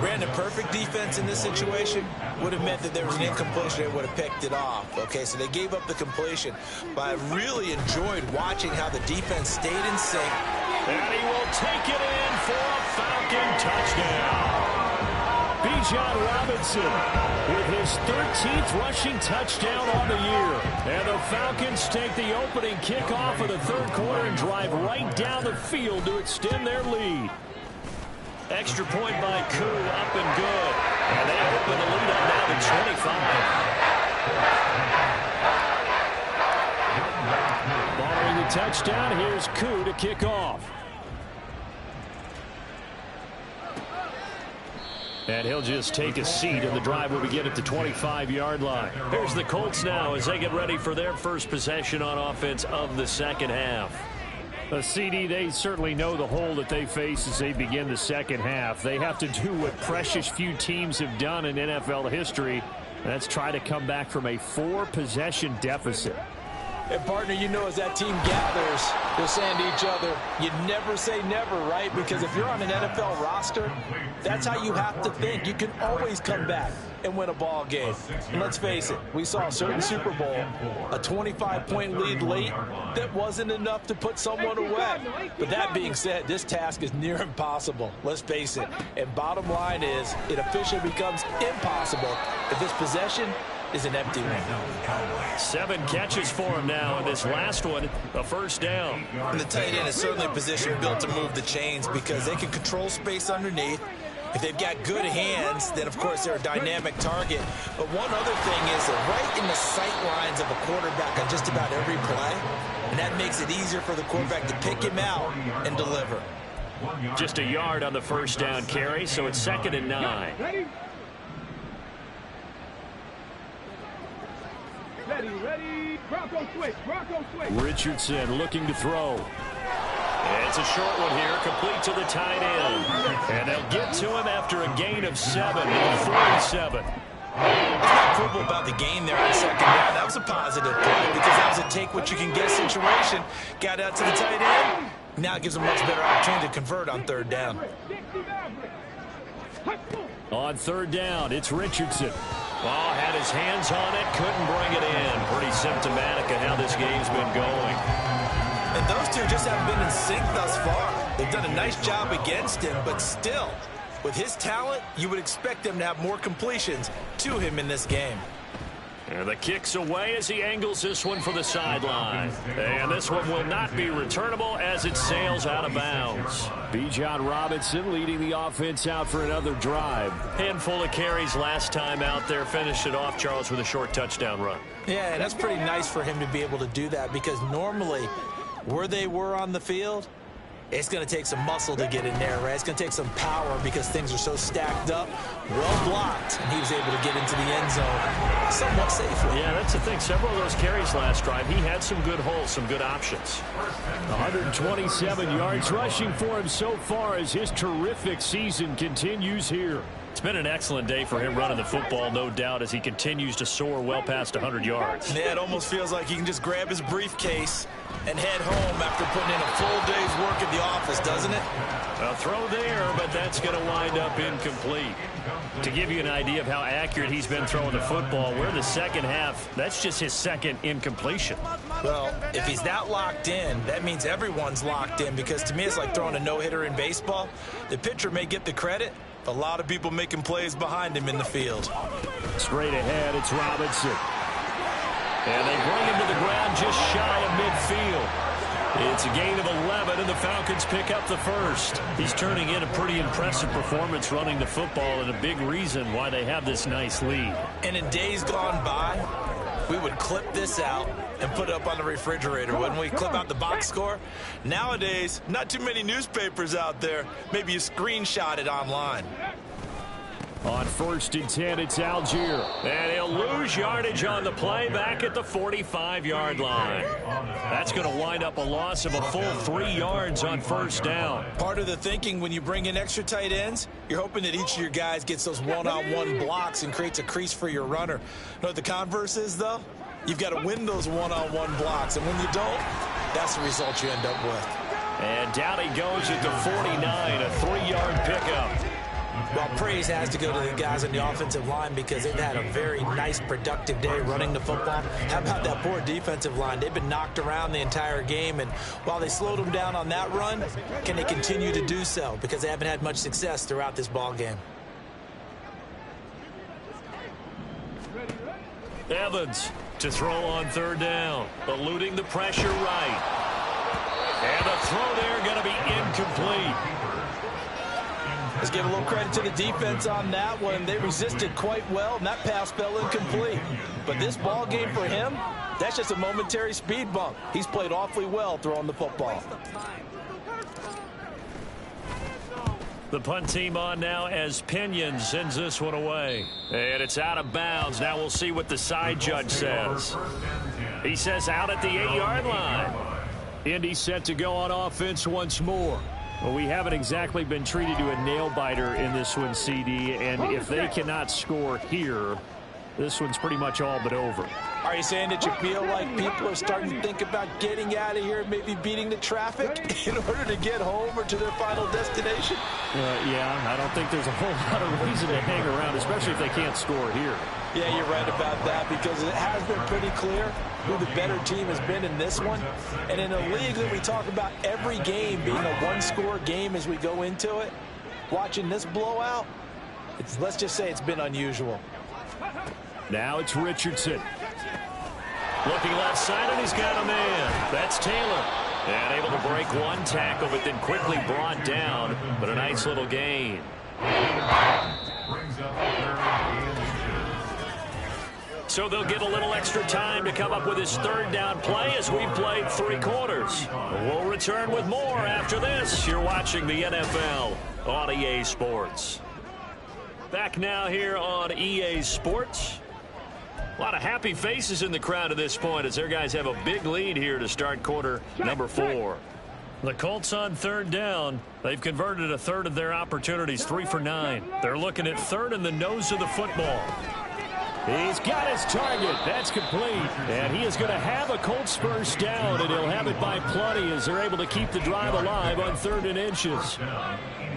Brandon, perfect defense in this situation would have meant that there was an incompletion. They would have picked it off. Okay, so they gave up the completion. But I really enjoyed watching how the defense stayed in sync. And he will take it in for a Falcon touchdown. Bijan Robinson with his 13th rushing touchdown on the year. And the Falcons take the opening kickoff of the third quarter and drive right down the field to extend their lead. Extra point by Koo, up and good. And they open the lead up now to 25. Following the touchdown, here's Koo to kick off. And he'll just take a seat, and the drive will begin at the 25-yard line. Here's the Colts now as they get ready for their first possession on offense of the second half. CD, they certainly know the hole that they face as they begin the second half. They have to do what precious few teams have done in NFL history. That's try to come back from a 4-possession deficit. And, partner, you know, as that team gathers, they're saying to each other, you never say never, right? Because if you're on an NFL roster, that's how you have to think. You can always come back and win a ball game. And let's face it, we saw a certain Super Bowl, a 25-point lead late that wasn't enough to put someone away. But that being said, this task is near impossible. Let's face it. And bottom line is, it officially becomes impossible if this possession is an empty one. 7 catches for him now, and this last one, a first down. And the tight end is certainly a position built to move the chains because they can control space underneath. If they've got good hands, then, of course, they're a dynamic target. But one other thing is they're right in the sight lines of a quarterback on just about every play, and that makes it easier for the quarterback to pick him out and deliver. Just a yard on the first down carry, so it's 2nd and 9. Ready. Bronco switch. Richardson looking to throw. It's a short one here, complete to the tight end. And they'll get to him after a gain of 7, 47. What's cool about the gain there on second down? That was a positive play because that was a take-what-you-can-get situation. Got out to the tight end. Now it gives them a much better opportunity to convert on third down. On third down, it's Richardson. Oh, had his hands on it, couldn't bring it in. Pretty symptomatic of how this game's been going. And those two just haven't been in sync thus far. They've done a nice job against him, but still, with his talent, you would expect them to have more completions to him in this game. And the kick's away as he angles this one for the sideline. And this one will not be returnable as it sails out of bounds. Bijan Robinson leading the offense out for another drive. Handful of carries last time out there. Finished it off, Charles, with a short touchdown run. Yeah, and that's pretty nice for him to be able to do that because normally where they were on the field, it's going to take some muscle to get in there, right? It's going to take some power because things are so stacked up, well blocked, and he was able to get into the end zone somewhat safely. Yeah, that's the thing. Several of those carries last drive, he had some good holes, some good options. 127 yards rushing for him so far as his terrific season continues here. It's been an excellent day for him running the football, no doubt, as he continues to soar well past 100 yards. Yeah, it almost feels like he can just grab his briefcase and head home after putting in a full day's work at the office, doesn't it? A throw there, but that's going to wind up incomplete. To give you an idea of how accurate he's been throwing the football, we're in the second half. That's just his second incompletion. Well, if he's that locked in, that means everyone's locked in because to me it's like throwing a no-hitter in baseball. The pitcher may get the credit, a lot of people making plays behind him in the field. Straight ahead, it's Robinson. And they bring him to the ground just shy of midfield. It's a gain of 11, and the Falcons pick up the first. He's turning in a pretty impressive performance running the football, and a big reason why they have this nice lead. And in days gone by, we would clip this out and put it up on the refrigerator, wouldn't we? Clip out the box score. Nowadays, not too many newspapers out there. Maybe you screenshot it online. On 1st and 10, it's Algier. And he'll lose yardage on the play back at the 45-yard line. That's going to wind up a loss of a full 3 yards on first down. Part of the thinking when you bring in extra tight ends, you're hoping that each of your guys gets those one-on-one blocks and creates a crease for your runner. You know what the converse is, though? You've got to win those one-on-one blocks, and when you don't, that's the result you end up with. And down he goes at the 49, a 3-yard pickup. Well, praise has to go to the guys on the offensive line because they've had a very nice, productive day running the football. How about that poor defensive line? They've been knocked around the entire game, and while they slowed them down on that run, can they continue to do so? Because they haven't had much success throughout this ball game. Evans to throw on third down, eluding the pressure right. And the throw there going to be incomplete. Let's give a little credit to the defense on that one. They resisted quite well, and that pass fell incomplete. But this ball game for him, that's just a momentary speed bump. He's played awfully well throwing the football. The punt team on now as Pinion sends this one away. And it's out of bounds. Now we'll see what the side judge says. He says out at the 8-yard line. Indy set to go on offense once more. Well, we haven't exactly been treated to a nail-biter in this one, CD, and if they cannot score here, this one's pretty much all but over. Are you saying that you feel like people are starting to think about getting out of here, maybe beating the traffic in order to get home or to their final destination? Yeah, I don't think there's a whole lot of reason to hang around, especially if they can't score here. Yeah, you're right about that because it has been pretty clear who the better team has been in this one. And in a league that we talk about every game being a one-score game as we go into it, watching this blowout, let's just say it's been unusual. Now it's Richardson. Looking left side, and he's got a man. That's Taylor. And able to break one tackle, but then quickly brought down. But a nice little gain. So they'll get a little extra time to come up with his third down play as we've played 3 quarters. We'll return with more after this. You're watching the NFL on EA Sports. Back now here on EA Sports. A lot of happy faces in the crowd at this point as their guys have a big lead here to start quarter number 4. The Colts on third down. They've converted a third of their opportunities, 3 for 9. They're looking at third in the nose of the football. He's got his target. That's complete. And he is going to have a Colts first down, and he'll have it by plenty as they're able to keep the drive alive on 3rd and inches.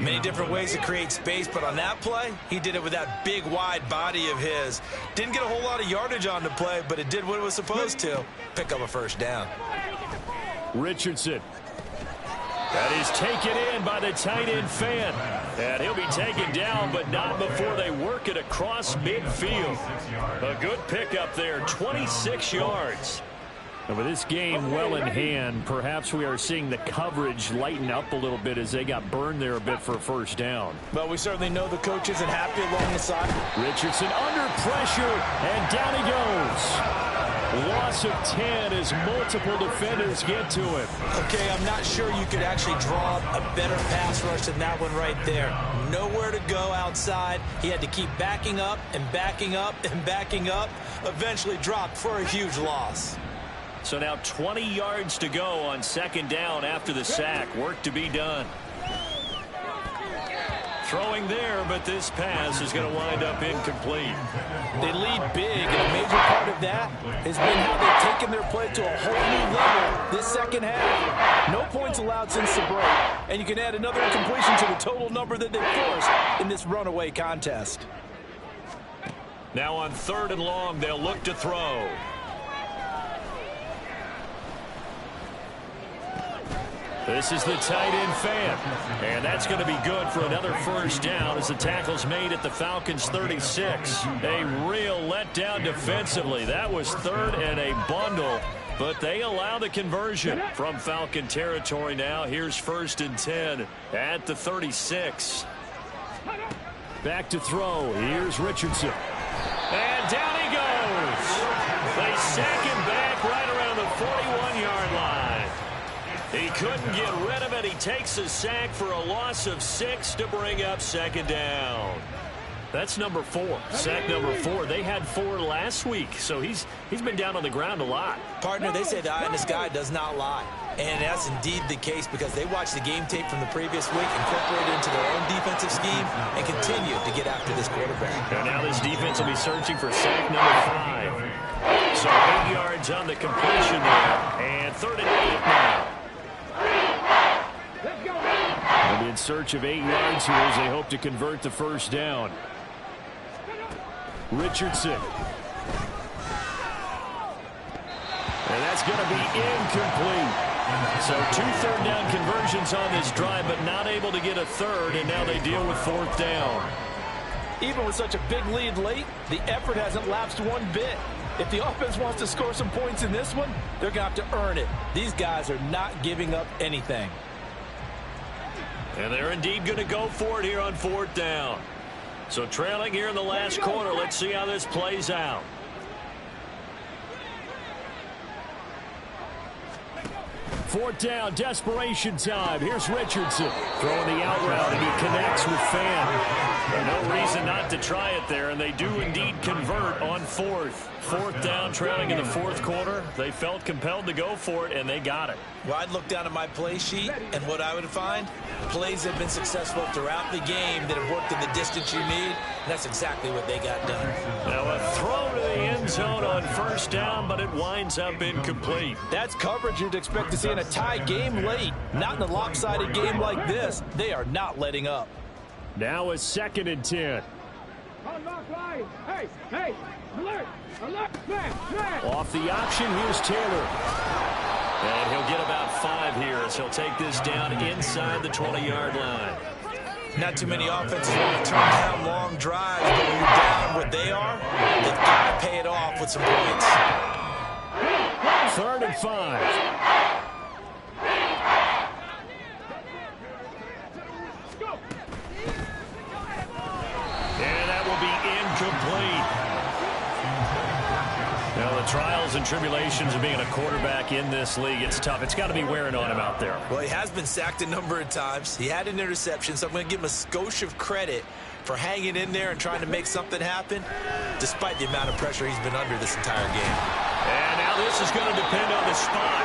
Many different ways to create space, but on that play, he did it with that big, wide body of his. Didn't get a whole lot of yardage on the play, but it did what it was supposed to. Pick up a first down. Richardson. That is taken in by the tight end fan. And he'll be taken down, but not before they work it across midfield. A good pickup there, 26 yards. And with this game well in hand, perhaps we are seeing the coverage lighten up a little bit as they got burned there a bit for a first down. But we certainly know the coach isn't happy along the side. Richardson under pressure, and down he goes. Loss of 10 as multiple defenders get to him. Okay, I'm not sure you could actually draw a better pass rush than that one right there. Nowhere to go outside. He had to keep backing up and backing up and backing up. Eventually dropped for a huge loss. So now 20 yards to go on 2nd down after the sack. Work to be done. Throwing there, but this pass is going to wind up incomplete. They lead big, and a major part of that has been how they've taken their play to a whole new level this second half. No points allowed since the break, and you can add another incompletion to the total number that they've forced in this runaway contest. Now on 3rd and long, they'll look to throw. This is the tight end fan. And that's going to be good for another first down as the tackle's made at the Falcons' 36. A real letdown defensively. That was 3rd and a bundle. But they allow the conversion from Falcon territory now. Here's 1st and 10 at the 36. Back to throw. Here's Richardson. And down he goes. They sack him back right around the 41-yard line. He couldn't get rid of it. He takes a sack for a loss of 6 to bring up 2nd down. That's number 4. Sack number 4. They had 4 last week, so he's been down on the ground a lot. Partner, they say the eye in the sky does not lie. And that's indeed the case because they watched the game tape from the previous week, incorporated into their own defensive scheme, and continue to get after this quarterback. And now this defense will be searching for sack number 5. So 8 yards on the completion there. And 3rd and 8 now. In search of 8 yards here as they hope to convert the first down. Richardson. And that's going to be incomplete. So 2 third-down conversions on this drive, but not able to get a third, and now they deal with 4th down. Even with such a big lead late, the effort hasn't lapsed one bit. If the offense wants to score some points in this one, they're going to have to earn it. These guys are not giving up anything. And they're indeed going to go for it here on 4th down. So trailing here in the last quarter, let's see how this plays out. Fourth down, desperation time. Here's Richardson throwing the out route, and he connects with Fan. No reason not to try it there, and they do indeed convert on 4th. 4th down, trailing in the 4th quarter. They felt compelled to go for it, and they got it. Well, I'd look down at my play sheet, and what I would find, plays have been successful throughout the game that have worked in the distance you need, and that's exactly what they got done. Now a throw to the end zone on 1st down, but it winds up incomplete. That's coverage you'd expect to see in a tie game late. Not in a lopsided game like this. They are not letting up. Now a 2nd and 10. Hey, alert, man. Off the option, here's Taylor. And he'll get about 5 here as he'll take this down inside the 20-yard line. Not too many offenses want to turn down long drives, but when you're down what they are, they've got to pay it off with some points. 3rd and 5. And that will be incomplete. Now, the trials and tribulations of being a quarterback in this league, it's tough. It's got to be wearing on him out there. Well, he has been sacked a number of times. He had an interception, so I'm going to give him a skosh of credit for hanging in there and trying to make something happen, despite the amount of pressure he's been under this entire game. And now this is going to depend on the spot.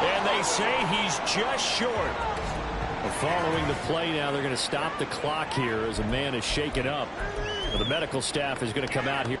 And they say he's just short. Well, following the play now, they're going to stop the clock here as a man is shaken up. Well, the medical staff is going to come out here.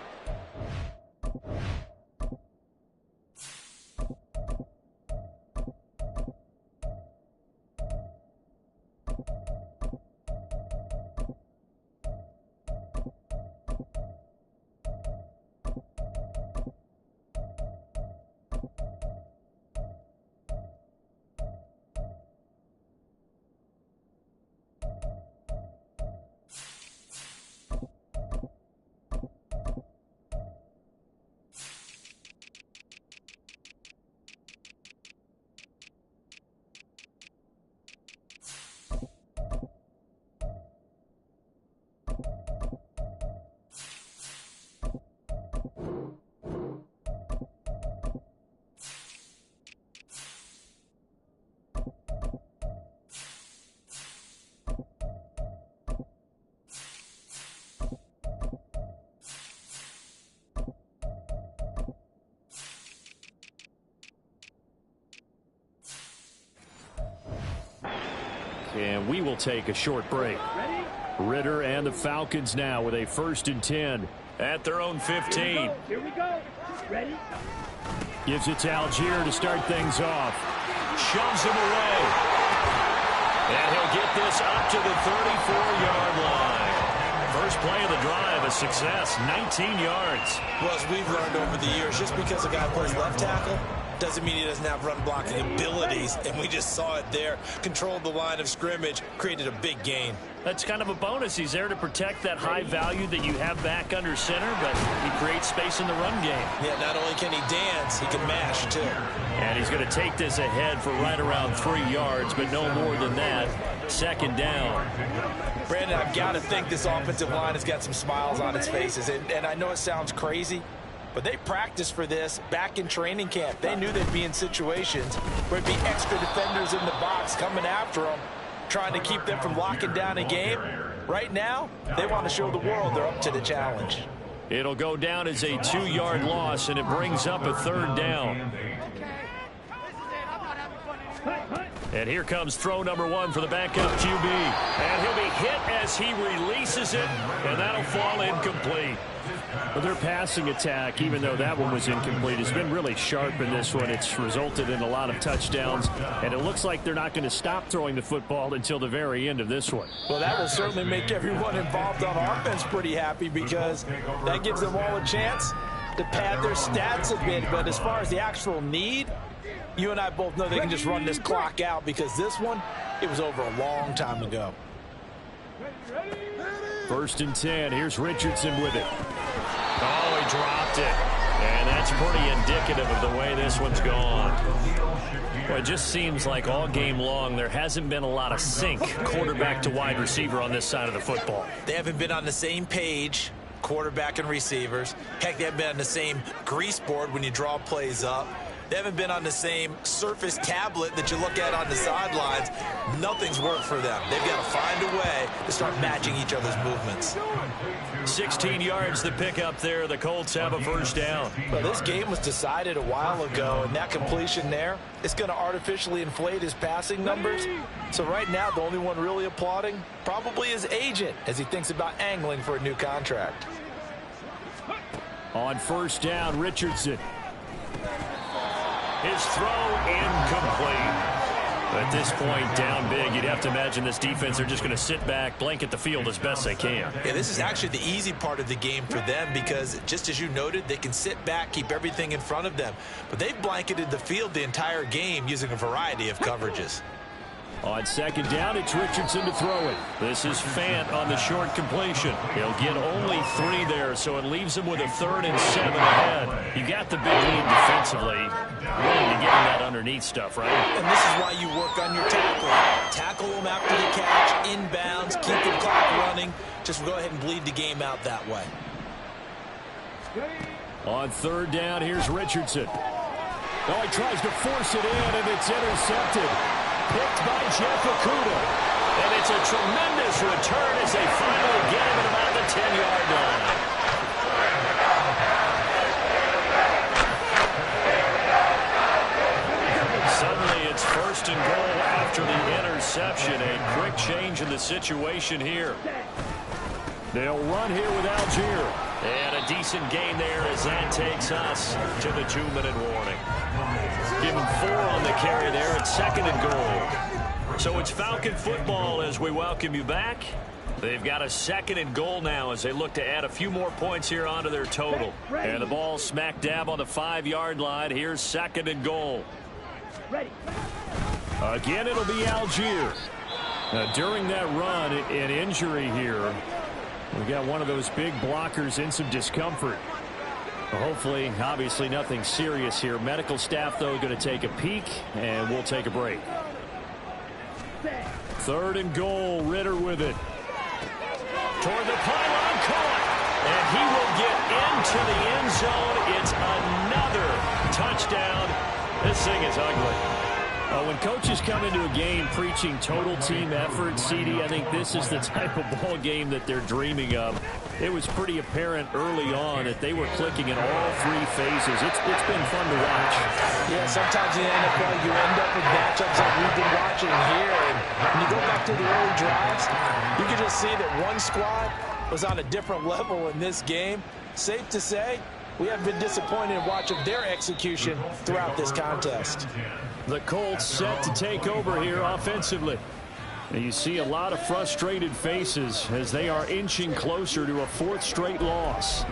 And we will take a short break. Ritter and the Falcons now with a 1st and 10. At their own 15. Here we go. Ready? Gives it to Algier to start things off. Shoves him away. And he'll get this up to the 34-yard line. First play of the drive, a success, 19 yards. Well, as we've learned over the years, just because a guy plays left tackle doesn't mean he doesn't have run blocking abilities, and we just saw it there. Controlled the line of scrimmage, created a big gain. That's kind of a bonus. He's there to protect that high value that you have back under center, but he creates space in the run game. Yeah, not only can he dance, he can mash, too. And he's going to take this ahead for right around 3 yards, but no more than that. 2nd down. Brandon, I've got to think this offensive line has got some smiles on its faces, and I know it sounds crazy, but they practiced for this back in training camp. They knew they'd be in situations where it'd be extra defenders in the box coming after them, trying to keep them from locking down a game. Right now, they want to show the world they're up to the challenge. It'll go down as a 2-yard loss, and it brings up a 3rd down. And here comes throw number 1 for the backup QB. And he'll be hit as he releases it, and that'll fall incomplete. Well, their passing attack, even though that one was incomplete, has been really sharp in this one. It's resulted in a lot of touchdowns, and it looks like they're not going to stop throwing the football until the very end of this one. Well, that will certainly make everyone involved on offense pretty happy, because that gives them all a chance to pad their stats a bit. But as far as the actual need, you and I both know they can just run this clock out, because this one, it was over a long time ago. 1st and 10. Here's Richardson with it. Oh, he dropped it. And that's pretty indicative of the way this one's gone. Well, it just seems like all game long there hasn't been a lot of sync quarterback to wide receiver on this side of the football. They haven't been on the same page, quarterback and receivers. Heck, they haven't been on the same grease board when you draw plays up. They haven't been on the same surface tablet that you look at on the sidelines. Nothing's worked for them. They've got to find a way to start matching each other's movements. 16 yards the pickup there. The Colts have a 1st down. Well, this game was decided a while ago, and that completion there, it's going to artificially inflate his passing numbers. So right now, the only one really applauding probably his agent as he thinks about angling for a new contract. On 1st down, Richardson. His throw incomplete. At this point, down big, you'd have to imagine this defense are just going to sit back, blanket the field as best they can. Yeah, this is actually the easy part of the game for them, because just as you noted, they can sit back, keep everything in front of them. But they've blanketed the field the entire game using a variety of coverages. On 2nd down, it's Richardson to throw it. This is Fant on the short completion. He'll get only 3 there, so it leaves him with a 3rd and 7 ahead. You got the big lead defensively. Willing to get him that underneath stuff, right? And this is why you work on your tackle. Tackle them after the catch, inbounds, keep the clock running. Just go ahead and bleed the game out that way. On 3rd down, here's Richardson. Oh, he tries to force it in, and it's intercepted. Picked by Jeff Okudah. And it's a tremendous return as they finally get him at about the 10-yard line. Suddenly it's 1st and goal after the interception. A quick change in the situation here. They'll run here with Algier. And a decent gain there as that takes us to the 2-minute warning. Give him 4 on the carry there. It's 2nd and goal. So it's Falcon football as we welcome you back. They've got a 2nd and goal now as they look to add a few more points here onto their total. And the ball smack dab on the 5-yard line. Here's 2nd and goal. Again, it'll be Algier. During that run, an injury here. We got one of those big blockers in some discomfort. Hopefully, obviously nothing serious here. Medical staff, though, going to take a peek, and we'll take a break. 3rd and goal, Ritter with it. Toward the pylon, caught. And he will get into the end zone. It's another touchdown. This thing is ugly. When coaches come into a game preaching total team effort, CD, I think this is the type of ball game that they're dreaming of. It was pretty apparent early on that they were clicking in all 3 phases. It's been fun to watch. Yeah, sometimes in the NFL you end up with matchups like we've been watching here. And when you go back to the early drives, you can just see that one squad was on a different level in this game. Safe to say, we have been disappointed in watching their execution throughout this contest. The Colts set to take over here offensively. And you see a lot of frustrated faces as they are inching closer to a 4th straight loss.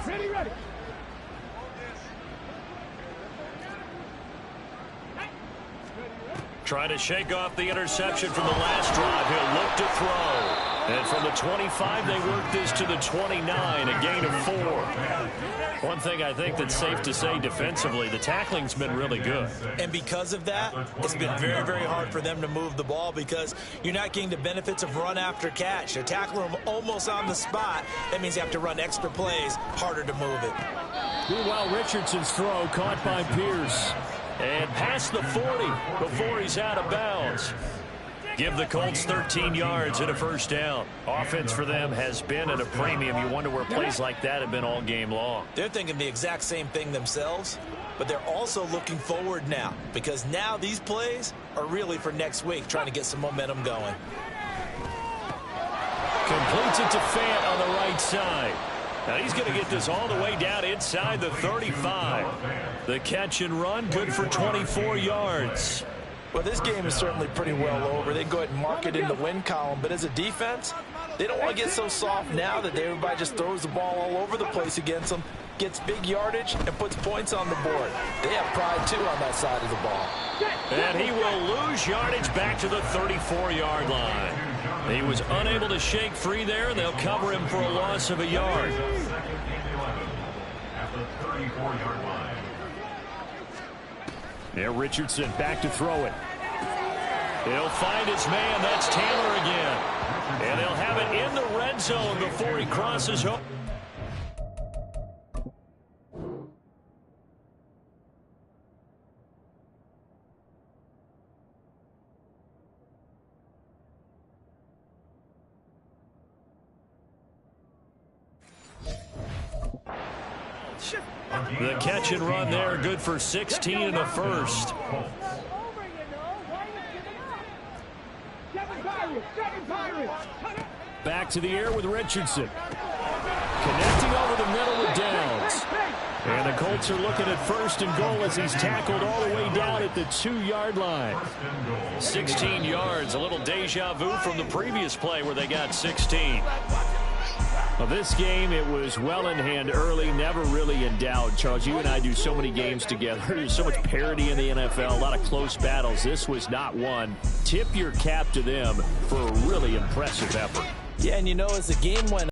Ready. Trying to shake off the interception from the last drive. He'll look to throw. And from the 25, they work this to the 29, a gain of 4. One thing I think that's safe to say defensively, the tackling's been really good. And because of that, it's been very, very hard for them to move the ball because you're not getting the benefits of run after catch. They're tackling them almost on the spot. That means you have to run extra plays, harder to move it. Meanwhile, Richardson's throw caught by Pierce. And past the 40 before he's out of bounds. Give the Colts 13 yards and a 1st down. Offense for them has been at a premium. You wonder where plays like that have been all game long. They're thinking the exact same thing themselves, but they're also looking forward now because now these plays are really for next week, trying to get some momentum going. Completes it to Fant on the right side. Now he's going to get this all the way down inside the 35. The catch and run, good for 24 yards. Well, this game is certainly pretty well over. They go ahead and mark it in the win column. But as a defense, they don't want to get so soft now that everybody just throws the ball all over the place against them, gets big yardage, and puts points on the board. They have pride, too, on that side of the ball. And he will lose yardage back to the 34-yard line. He was unable to shake free there, and they'll cover him for a loss of a yard. At the 34-yard line. Now Richardson back to throw it. He'll find his man. That's Taylor again. And they'll have it in the red zone before he crosses home. The catch and run there, good for 16 in the first. Back to the air with Richardson. Connecting over the middle with Downs. And the Colts are looking at 1st and goal as he's tackled all the way down at the 2-yard line. 16 yards, a little deja vu from the previous play where they got 16. Well, this game, it was well in hand early, never really in doubt. Charles, you and I do so many games together. There's so much parity in the NFL, a lot of close battles. This was not one. Tip your cap to them for a really impressive effort. Yeah, and you know, as the game went